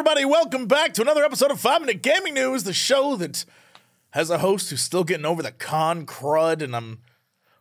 everybody, welcome back to another episode of 5 Minute Gaming News, the show that has a host who's still getting over the con crud, and I'm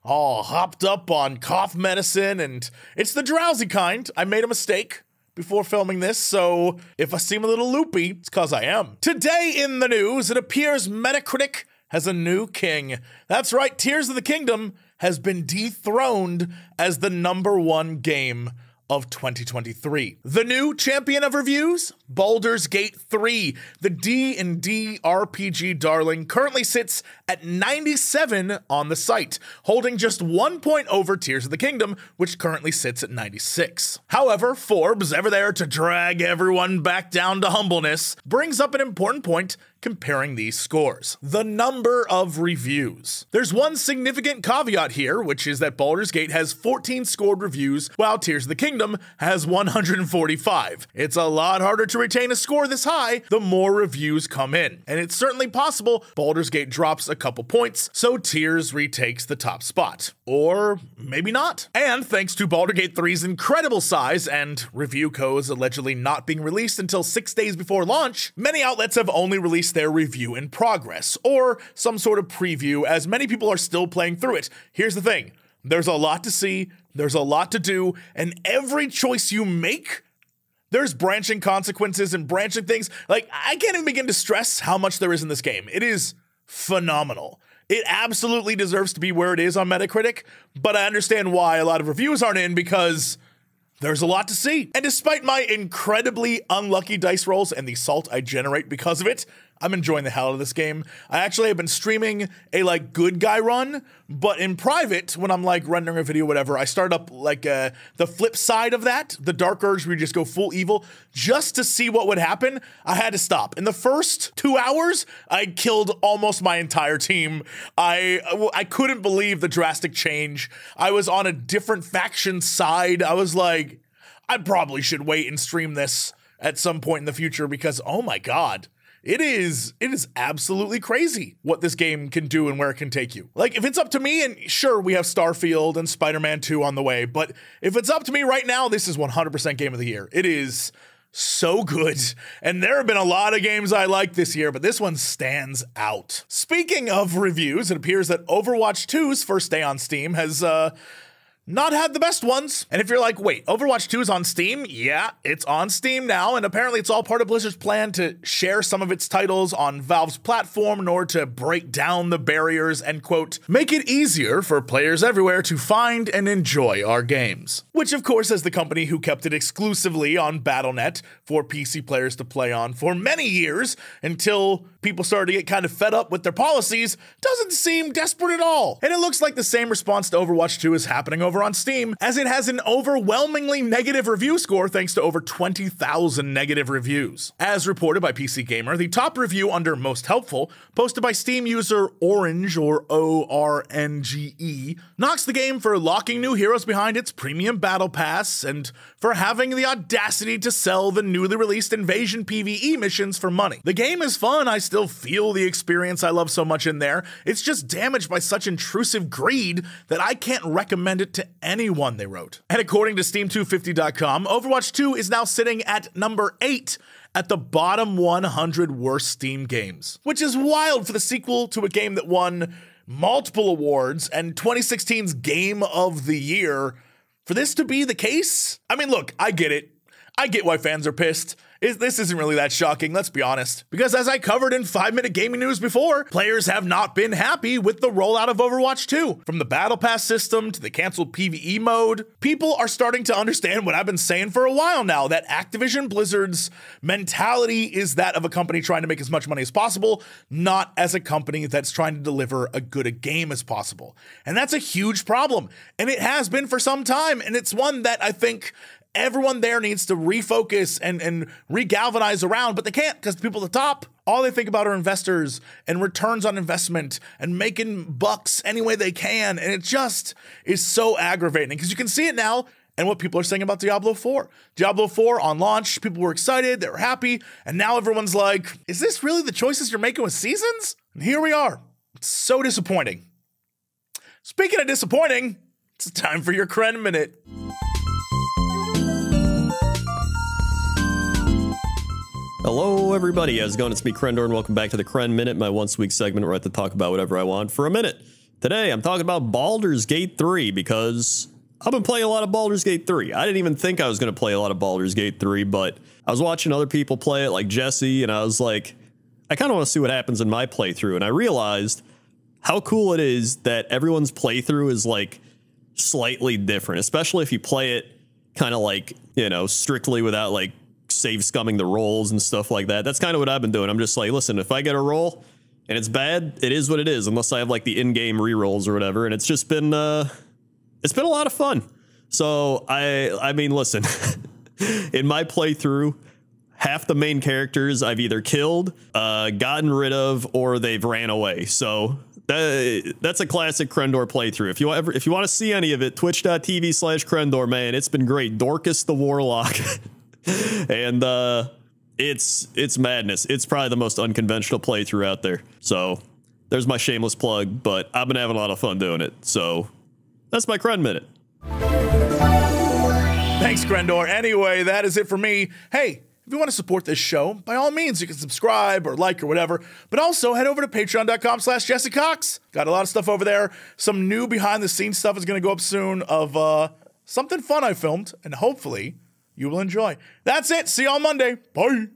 all hopped up on cough medicine, and it's the drowsy kind. I made a mistake before filming this, so if I seem a little loopy, it's because I am. Today in the news, it appears Metacritic has a new king. That's right, Tears of the Kingdom has been dethroned as the #1 game of 2023. The new champion of reviews, Baldur's Gate 3, the D&D RPG darling, currently sits at 97 on the site, holding just 1 point over Tears of the Kingdom, which currently sits at 96. However, Forbes, ever there to drag everyone back down to humbleness, brings up an important point comparing these scores: the number of reviews. There's one significant caveat here, which is that Baldur's Gate has 14 scored reviews, while Tears of the Kingdom has 145. It's a lot harder to retain a score this high the more reviews come in, and it's certainly possible Baldur's Gate drops a couple points, so Tears retakes the top spot. Or maybe not. And thanks to Baldur's Gate 3's incredible size and review codes allegedly not being released until 6 days before launch, many outlets have only released their review in progress, or some sort of preview, as many people are still playing through it. Here's the thing: there's a lot to see, there's a lot to do, and every choice you make, there's branching consequences and branching things. Like, I can't even begin to stress how much there is in this game. It is phenomenal. It absolutely deserves to be where it is on Metacritic, but I understand why a lot of reviews aren't in, because there's a lot to see. And despite my incredibly unlucky dice rolls and the salt I generate because of it, I'm enjoying the hell out of this game. I actually have been streaming a good guy run, but in private, when I'm rendering a video, whatever, I start up the flip side of that, the Dark Urge, where you just go full evil, just to see what would happen. I had to stop. In the first 2 hours, I killed almost my entire team. I couldn't believe the drastic change. I was on a different faction side. I was like, I probably should wait and stream this at some point in the future, because, oh my God. It is absolutely crazy what this game can do and where it can take you. If it's up to me, and sure, we have Starfield and Spider-Man 2 on the way, but if it's up to me right now, this is 100% Game of the Year. It is so good, and there have been a lot of games I like this year, but this one stands out. Speaking of reviews, it appears that Overwatch 2's first day on Steam has, not had the best ones. And if you're like, wait, Overwatch 2 is on Steam? Yeah, it's on Steam now, and apparently it's all part of Blizzard's plan to share some of its titles on Valve's platform in order to break down the barriers and, quote, make it easier for players everywhere to find and enjoy our games. Which, of course, as the company who kept it exclusively on Battle.net for PC players to play on for many years, until people started to get kind of fed up with their policies, doesn't seem desperate at all. And it looks like the same response to Overwatch 2 is happening over on Steam, as it has an overwhelmingly negative review score thanks to over 20,000 negative reviews. As reported by PC Gamer, the top review under Most Helpful, posted by Steam user Orange, or ORNGE, knocks the game for locking new heroes behind its premium battle pass, and for having the audacity to sell the newly released Invasion PvE missions for money. The game is fun, I still feel the experience I love so much in there. It's just damaged by such intrusive greed that I can't recommend it to anyone, they wrote. And according to Steam250.com, Overwatch 2 is now sitting at number 8 at the bottom 100 worst Steam games, which is wild for the sequel to a game that won multiple awards and 2016's Game of the Year. For this to be the case? I mean, look, I get it. I get why fans are pissed. This isn't really that shocking, let's be honest. Because as I covered in 5 Minute Gaming News before, players have not been happy with the rollout of Overwatch 2. From the Battle Pass system to the canceled PvE mode, people are starting to understand what I've been saying for a while now, that Activision Blizzard's mentality is that of a company trying to make as much money as possible, not as a company that's trying to deliver as good a game as possible. And that's a huge problem. And it has been for some time, and it's one that I think everyone there needs to refocus and regalvanize around, but they can't, because the people at the top, all they think about are investors and returns on investment and making bucks any way they can. And it just is so aggravating, because you can see it now and what people are saying about Diablo 4. Diablo 4 on launch, people were excited, they were happy, and now everyone's like, is this really the choices you're making with Seasons? And here we are. It's so disappointing. Speaking of disappointing, it's time for your Kren Minute. Hello, everybody. How's it going? It's me, Crendor, and welcome back to the Kren Minute, my once-a-week segment where I have to talk about whatever I want for a minute. Today, I'm talking about Baldur's Gate 3 because I've been playing a lot of Baldur's Gate 3. I didn't even think I was going to play a lot of Baldur's Gate 3, but I was watching other people play it, like Jesse, and I was like, I kind of want to see what happens in my playthrough, and I realized how cool it is that everyone's playthrough is, like, slightly different, especially if you play it kind of like, you know, strictly without, like, save scumming the rolls and stuff like that. That's kind of what I've been doing. I'm just like, listen, if I get a roll and it's bad, it is what it is, unless I have like the in-game rerolls or whatever. And it's just been it's been a lot of fun. So I mean, listen, in my playthrough, half the main characters I've either killed, gotten rid of, or they've ran away. So that's a classic Crendor playthrough. If you want to see any of it, twitch.tv/Crendor, man, it's been great. Dorcas the Warlock. And it's madness. It's probably the most unconventional playthrough out there. So there's my shameless plug, but I've been having a lot of fun doing it. So that's my Kren Minute. Thanks, Crendor. Anyway, that is it for me. Hey, if you want to support this show, by all means, you can subscribe or like or whatever, but also head over to patreon.com/Jesse Cox. Got a lot of stuff over there. Some new behind the scenes stuff is going to go up soon of something fun I filmed, and hopefully you will enjoy. That's it. See you on Monday. Bye.